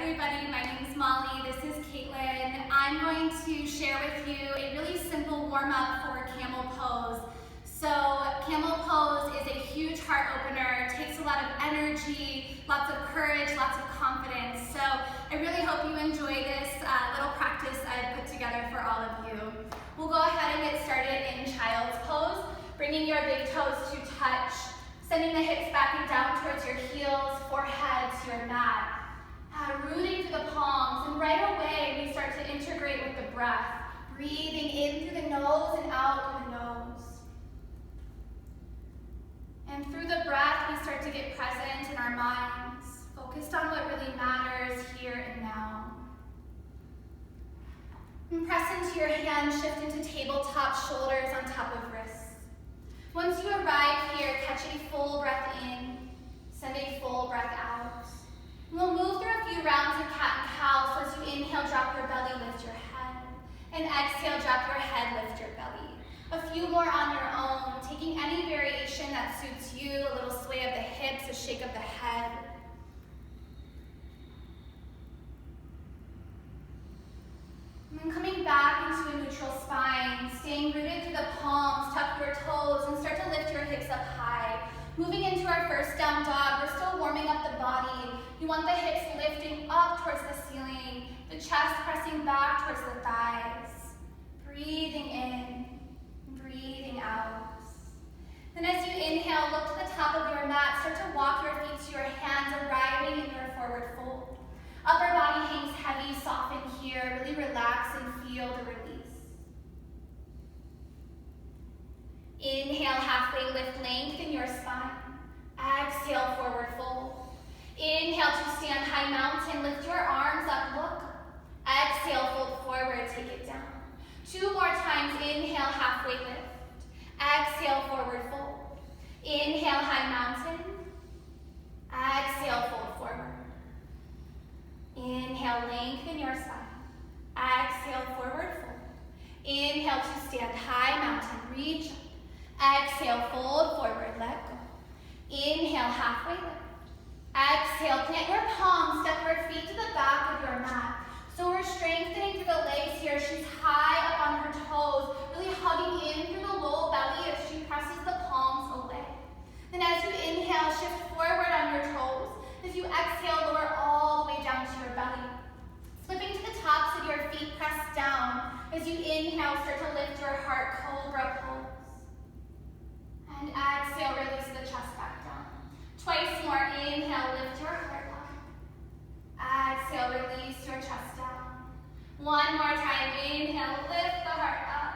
everybody, my name is Molly, this is Caitlin. I'm going to share with you a really simple warm-up for Camel Pose. So Camel Pose is a huge heart opener, it takes a lot of energy, lots of courage, lots of confidence. So I really hope you enjoy this little practice I've put together for all of you. We'll go ahead and get started in Child's Pose, bringing your big toes to touch, sending the hips back and down towards your heels, forehead to your mat. Rooting through the palms, and right away we start to integrate with the breath, breathing in through the nose and out through the nose. And through the breath, we start to get present in our minds, focused on what really matters here and now. And press into your hands, shift into tabletop, shoulders on top of wrists. Once you arrive here, catch a full breath in, send a full breath out. We'll move through a few rounds of cat and cow, so as you inhale, drop your belly, lift your head. And exhale, drop your head, lift your belly. A few more on your own, taking any variation that suits you, a little sway of the hips, a shake of the head. And then coming back into a neutral spine, staying rooted through the palms, tuck your toes, and start to lift your hips up high. Moving into our first down dog, we're still warming up the body. You want the hips lifting up towards the ceiling, the chest pressing back towards the thighs. Breathing in, breathing out. Then as you inhale, look to the top of your mat, start to walk your feet to your hands, arriving in your forward fold. Upper body hangs heavy, soften here, really relax and feel the release. Inhale, halfway lift, lengthen your spine. Exhale, forward fold. Inhale to stand high mountain, lift your arms up, look. Exhale, fold forward, take it down. 2 more times, inhale, halfway lift. Exhale, forward fold. Inhale, high mountain. Exhale, fold forward. Inhale, lengthen your spine. Exhale, forward fold. Inhale to stand high mountain, reach up. Exhale, fold forward, let go. Inhale, halfway lift. Exhale, plant your palms, step your feet to the back of your mat. So we're strengthening through the legs here. She's high up on her toes, really hugging in through the low belly as she presses the palms away. Then as you inhale, shift forward on your toes. As you exhale, lower all the way down to your belly. Flipping to the tops of your feet, press down. As you inhale, start to lift your heart, cobra pose. And exhale, release the chest back down. Twice more, inhale, lift your heart up. Exhale, release your chest down. 1 more time, inhale, lift the heart up.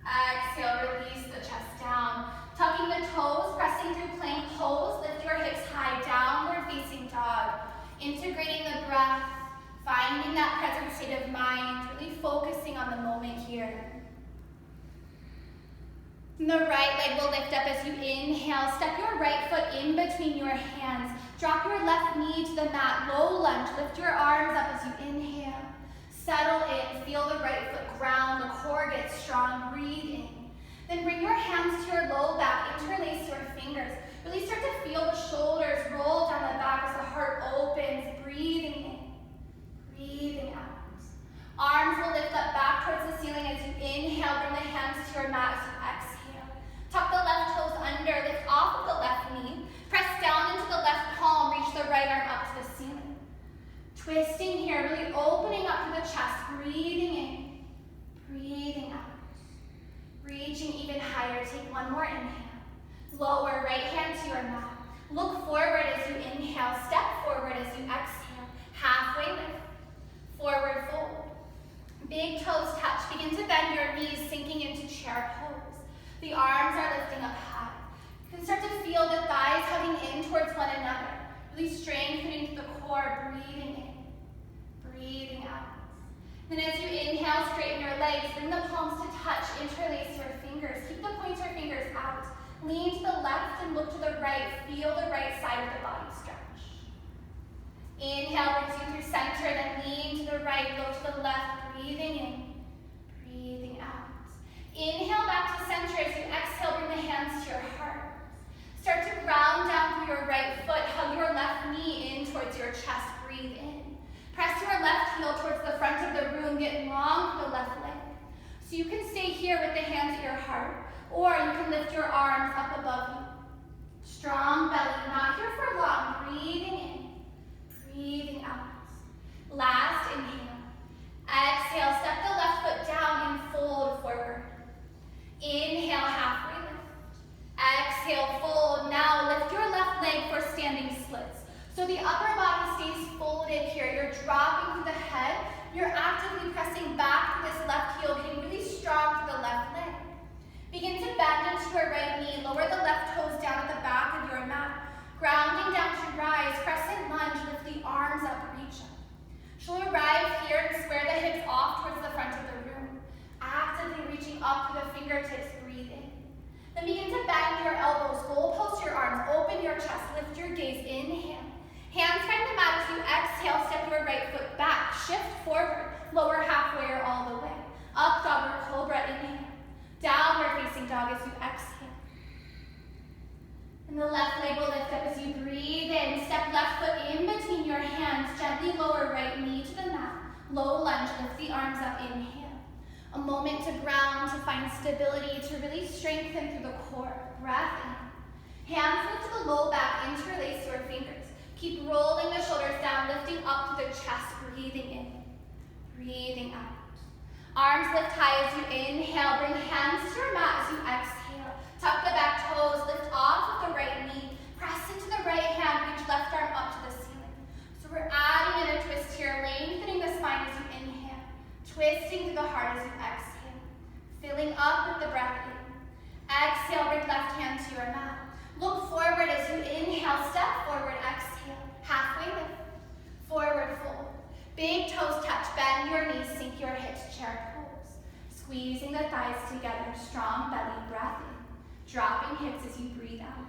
Exhale, release the chest down. Tucking the toes, pressing through plank pose, lift your hips high, downward facing dog. Integrating the breath, finding that present state of mind, really focusing on the moment here. And the right leg will lift up as you inhale. Step your right foot in between your hands. Drop your left knee to the mat. Low lunge. Lift your arms up as you inhale. Settle in. Feel the right foot ground. The core gets strong. Breathe in. Then bring your hands to your low back. Interlace your fingers. Really start to feel the shoulders roll down the back as the heart opens. Breathing in. Breathing out. Arms will lift up back towards the ceiling as you inhale. Bring the hands to your mat as you exhale. Tuck the left toes under, lift off of the left knee. Press down into the left palm, reach the right arm up to the ceiling. Twisting here, really opening up through the chest, breathing in, breathing out. Reaching even higher, take 1 more inhale. Lower right hand to your mat. Look forward as you inhale, step forward as you exhale. Halfway lift, forward fold. Big toes touch, begin to bend your knees, sinking into chair pose. The arms are lifting up high. You can start to feel the thighs hugging in towards one another. Really strengthening the core, breathing in, breathing out. Then as you inhale, straighten your legs, bring the palms to touch, interlace your fingers. Keep the pointer fingers out. Lean to the left and look to the right. Feel the right side of the body stretch. Inhale, brings you through center, then lean to the right, look to the left, breathing in, breathing out. Inhale back to center. As you exhale, bring the hands to your heart. Start to ground down through your right foot. Hug your left knee in towards your chest. Breathe in. Press your left heel towards the front of the room. Get long through the left leg. So you can stay here with the hands at your heart, or you can lift your arms up above you. Strong belly, not here for long. Breathing in, breathing out. Last inhale. Exhale, step the left foot down and fold forward. Inhale, halfway lift. Exhale, fold. Now lift your left leg for standing splits. So the upper body stays folded here. You're dropping through the head. You're actively pressing back through this left heel, getting really strong through the left leg. Begin to bend into your right knee. Lower the left toes down at the back of your mat. Grounding down to rise. Crescent lunge. Lift the arms up. Reach up. She'll arrive here and square the hips off towards the front of the room. Actively reaching up through the fingertips. Breathe in. Then begin to bend your elbows. Goalpost your arms. Open your chest. Lift your gaze. Inhale. Hands find the mat as you exhale. Step your right foot back. Shift forward. Lower halfway or all the way. Up dog or cobra. Inhale. Downward facing dog as you exhale. And the left leg will lift up as you breathe in. Step left foot in between your hands. Gently lower right knee to the mat. Low lunge. Lift the arms up. Inhale. A moment to ground, to find stability, to really strengthen through the core. Breath in. Hands lift to the low back. Interlace your fingers. Keep rolling the shoulders down, lifting up to the chest. Breathing in. Breathing out. Arms lift high as you inhale. Bring hands to your mat as you exhale. Tuck the back toes. Lift off with the right knee. Press into the right hand. Reach left arm up to the ceiling. So we're adding in a twist here. Lengthening the spine as you inhale. Twisting through the heart as you exhale. Filling up with the breath in. Exhale. Bring left hand to your mat. Look forward as you inhale. Step forward. Exhale. Halfway lift. Forward fold. Big toes touch, bend your knees, sink your hips, chair pose. Squeezing the thighs together, strong belly, breath in. Dropping hips as you breathe out.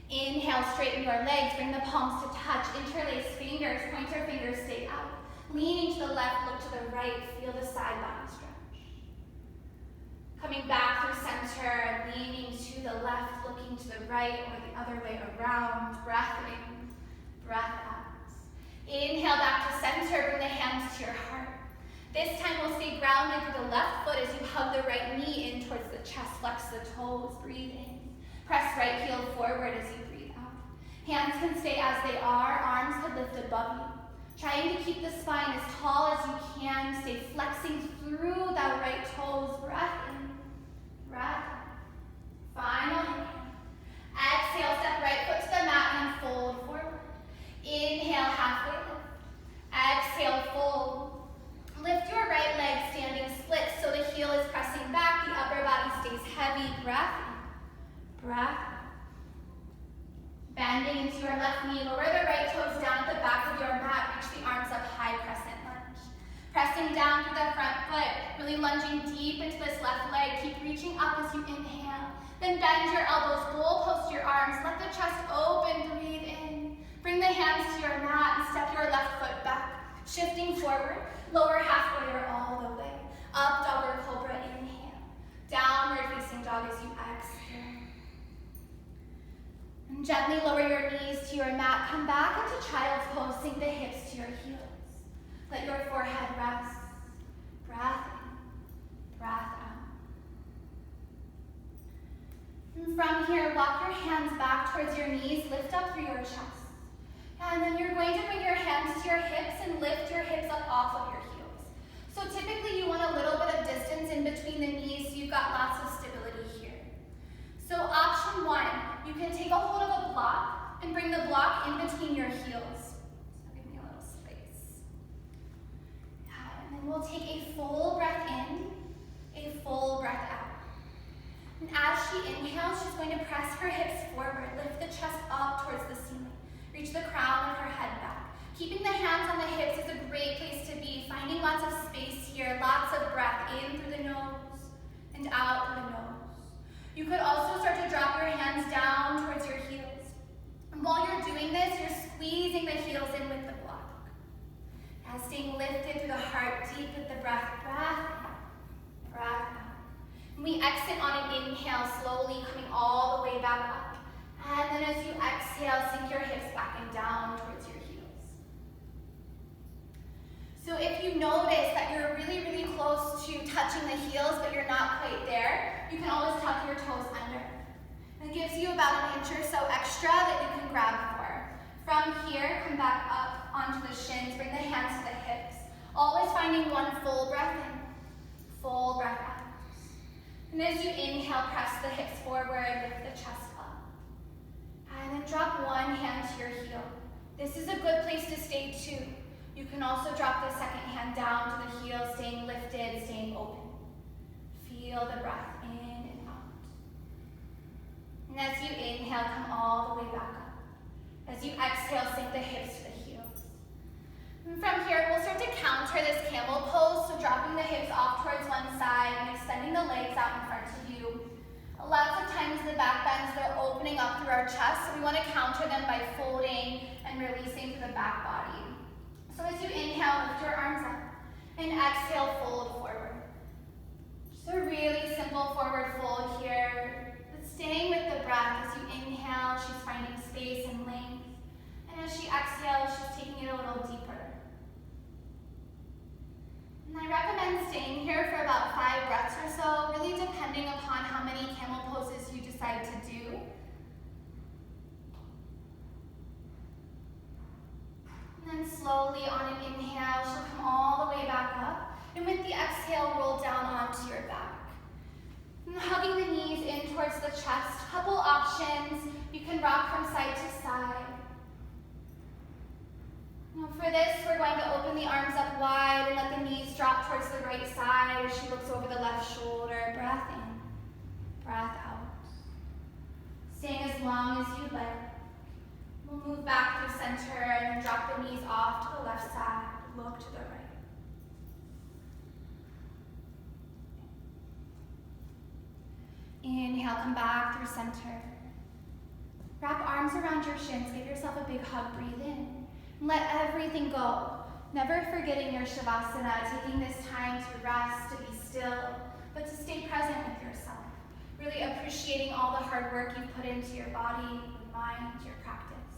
Inhale, straighten your legs, bring the palms to touch, interlace fingers, pointer fingers stay out. Leaning to the left, look to the right, feel the side body stretch. Coming back through center, leaning to the left, looking to the right or the other way around, breath in, breath out. Inhale back to center, bring the hands to your heart. This time we'll stay grounded through the left foot as you hug the right knee in towards the chest, flex the toes, breathe in. Press right heel forward as you breathe out. Hands can stay as they are, arms can lift above you. Trying to keep the spine as tall as you can, stay flexing through that right toes, breath in, breath out. Final inhale. Exhale, step right foot to the mat and fold forward. Inhale, halfway lift. Exhale, fold. Lift your right leg, standing split, so the heel is pressing back, the upper body stays heavy. Breath in, breath out. Bending into your left knee, lower the right toes down at the back of your mat, reach the arms up high, crescent lunge. Pressing down through the front foot, really lunging deep into this left leg. Keep reaching up as you inhale. Then bend your elbows, goalpost your arms, let the chest open, breathe in. Bring the hands to your mat and step your left foot back. Shifting forward, lower halfway or all the way. Up dog or cobra, inhale. Downward facing dog as you exhale. And gently lower your knees to your mat. Come back into child's pose, sink the hips to your heels. Let your forehead rest. Breath in, breath out. And from here, walk your hands back towards your knees, lift up through your chest. And then you're going to bring your hands to your hips and lift your hips up off of your heels. So typically you want a little bit of distance in between the knees so you've got lots of stability here. So option one, you can take a hold of a block and bring the block in between your heels. So give me a little space. And then we'll take a full breath in, a full breath out. And as she inhales, she's going to press her hips forward, lift the chest up towards the ceiling. Reach the crown of her head back. Keeping the hands on the hips is a great place to be, finding lots of space here, lots of breath in through the nose and out through the nose. You could also start to drop your hands down towards your heels. And while you're doing this, you're squeezing the heels in with the block. As staying lifted through the heart, deep with the breath, breath in, breath out. And we exit on an inhale, slowly coming all the way back up. And then as you exhale, sink your hips back and down towards your heels. if you notice that you're really, really close to touching the heels, but you're not quite there, you can always tuck your toes under. And it gives you about an inch or so extra that you can grab for. From here, come back up onto the shins, bring the hands to the hips. Always finding one full breath in, full breath out. And as you inhale, press the hips forward, lift the chest up. And then drop one hand to your heel. This is a good place to stay too. You can also drop the second hand down to the heel, staying lifted, staying open. Feel the breath in and out. And as you inhale, come all the way back up. As you exhale, sink the hips to the heels. And from here, we'll start to counter this camel pose, so dropping the hips off towards one side and extending the legs out in front of you. Lots of times the back bends, they're opening up through our chest, so we want to counter them by folding and releasing through the back body. So as you inhale, lift your arms up, and exhale, fold forward. Just a really simple forward fold here, but staying with the breath. As you inhale, she's finding space and length, and as she exhales, she's taking it a little deeper. And I recommend staying here for about 5 breaths or so, really depending upon how many camel poses you decide to do. And then slowly on an inhale, she'll come all the way back up. And with the exhale, roll down onto your back. And hugging the knees in towards the chest. Couple options. You can rock from side to side. Now for this, we're going to open the arms up wide and let the knees drop towards the right side as she looks over the left shoulder. Breath in, breath out. Staying as long as you like. We'll move back through center and then drop the knees off to the left side. Look to the right. Inhale, come back through center. Wrap arms around your shins. Give yourself a big hug. Breathe in. Let everything go. Never forgetting your Shavasana, taking this time to rest, to be still, but to stay present with yourself. Really appreciating all the hard work you've put into your body, your mind, your practice.